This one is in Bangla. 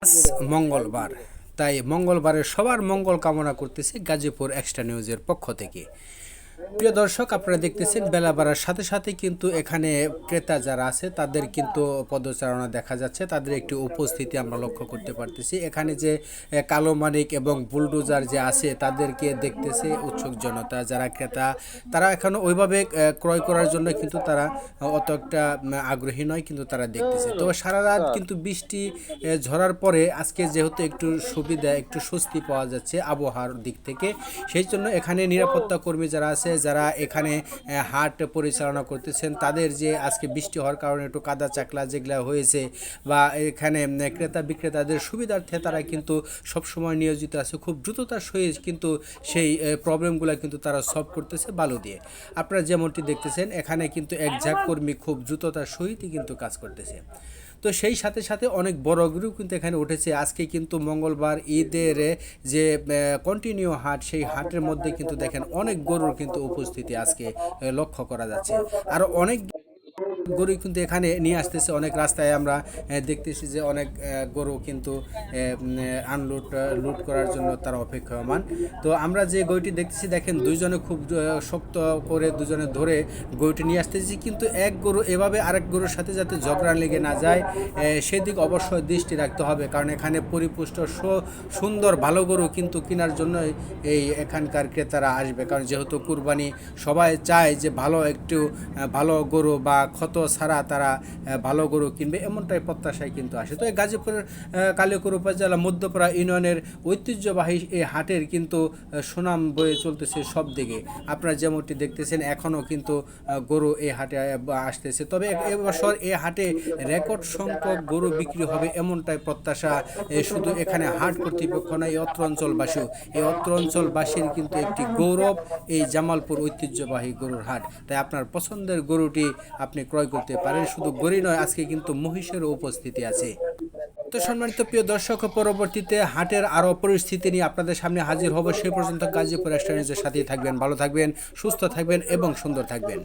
আজ মঙ্গলবার, তাই মঙ্গলবারের সবার মঙ্গল কামনা করতেছি গাজীপুর এক্সট্রা নিউজের পক্ষ থেকে। প্রিয় দর্শক, আপনারা দেখতেছেন বেলা বাড়ার সাথে সাথে কিন্তু এখানে ক্রেতা যারা আছে তাদের কিন্তু পদচারণা দেখা যাচ্ছে, তাদের একটি উপস্থিতি আমরা লক্ষ্য করতে পারতেছি। এখানে যে কালো মানিক এবং বুলডোজার যে আছে তাদেরকে দেখতেছে উৎসুক জনতা যারা ক্রেতা, তারা এখনো ওইভাবে ক্রয় করার জন্য কিন্তু তারা অত একটা আগ্রহী নয়, কিন্তু তারা দেখতেছে। তবে সারা রাত কিন্তু বৃষ্টি ঝরার পরে আজকে যেহেতু একটু সুবিধা, একটু স্বস্তি পাওয়া যাচ্ছে আবহাওয়ার দিক থেকে, সেই জন্য এখানে নিরাপত্তা কর্মী যারা আছে, যারা এখানে হাট পরিচালনা করতেছেন, তাদের যে আজকে বৃষ্টি হওয়ার কারণে একটু কাদা চাকলা যেগুলা হয়েছে বা এখানে ক্রেতা বিক্রেতাদের সুবিধার্থে তারা কিন্তু সবসময় নিয়োজিত আছে, খুব দ্রুততার সহিত কিন্তু সেই প্রবলেমগুলো কিন্তু তারা সলভ করতেছে বালু দিয়ে। আপনারা যেমনটি দেখতেছেন এখানে কিন্তু এক ঝাঁক কর্মী খুব দ্রুততার সহিতই কিন্তু কাজ করতেছে। তো সেই সাথে সাথে অনেক বড় গরু কিন্তু এখানে উঠেছে। আজকে কিন্তু মঙ্গলবার, ঈদের যে কন্টিনিউ হাট, সেই হাটের মধ্যে কিন্তু দেখেন অনেক গরুর কিন্তু উপস্থিতি আজকে লক্ষ্য করা যাচ্ছে। আর অনেক গরু কিন্তু এখানে নিয়ে আসতেছে, অনেক রাস্তায় আমরা দেখতেছি যে অনেক গরু কিন্তু আনলোড লুট করার জন্য তারা অপেক্ষমান। তো আমরা যে গরুটি দেখতেছি দেখেন দুইজনে খুব শক্ত করে দুজনে ধরে গরুটি নিয়ে আসতেছি, কিন্তু এক গরু এভাবে আরেক গরুর সাথে যাতে ঝগড়া লেগে না যায় সেদিক অবশ্যই দৃষ্টি রাখতে হবে, কারণ এখানে পরিপুষ্ট সুন্দর ভালো গরু কিন্তু কেনার জন্য এই এখানকার ক্রেতারা আসবে, কারণ যেহেতু কুরবানি সবাই চায় যে ভালো একটু ভালো গরু বা ক্ষত ছাড়া তারা ভালো গরু কিনবে, এমনটাই প্রত্যাশায় কিন্তু আসে। তো এই গাজীপুরের কালিয়াকৈর উপজেলা মধ্যপাড়া ইউনিয়নের ঐতিহ্যবাহী এই হাটের কিন্তু সুনাম বয়ে চলতেছে সব দিকে। আপনারা যেমনটি দেখতেছেন এখনও কিন্তু গরু এই হাটে আসতেছে। তবে এবছর এই হাটে রেকর্ড সংখ্যক গরু বিক্রি হবে এমনটাই প্রত্যাশা শুধু এখানে হাট কর্তৃপক্ষ নয়, এই অত্র অঞ্চলবাসীও, এই অত্র অঞ্চলবাসীর কিন্তু একটি গৌরব এই জামালপুর ঐতিহ্যবাহী গরুর হাট। তাই আপনার পছন্দের গরুটি আপনি ক্রয় করতে পারেন। শুধু গরুই নয়, আজকে কিন্তু মহিষেরও উপস্থিতি আছে। তো সম্মানিত প্রিয় দর্শক, পরবর্তীতে হাটের আরও পরিস্থিতি নিয়ে আপনাদের সামনে হাজির হব। সেই পর্যন্ত গাজীপুর এক্সট্রা নিউজের সাথেই থাকবেন। ভালো থাকবেন, সুস্থ থাকবেন এবং সুন্দর থাকবেন।